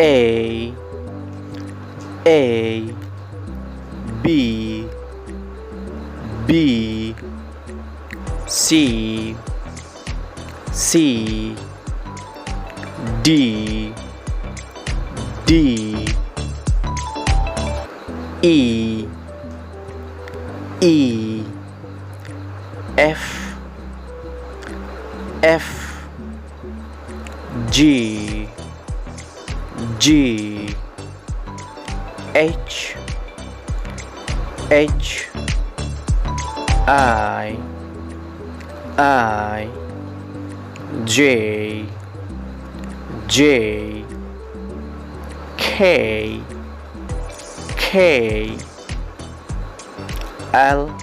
A B C D E F G H I J K L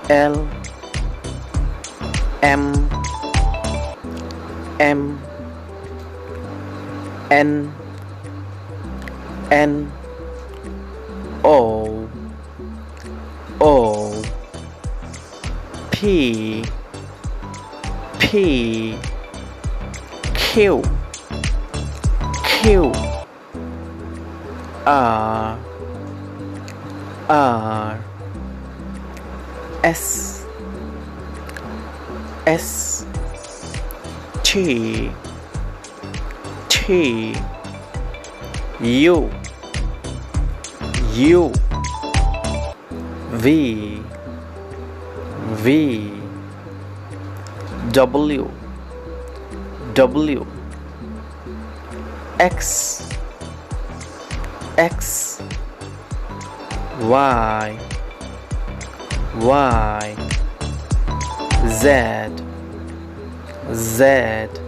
M N O P Q R S T U V W X Y Z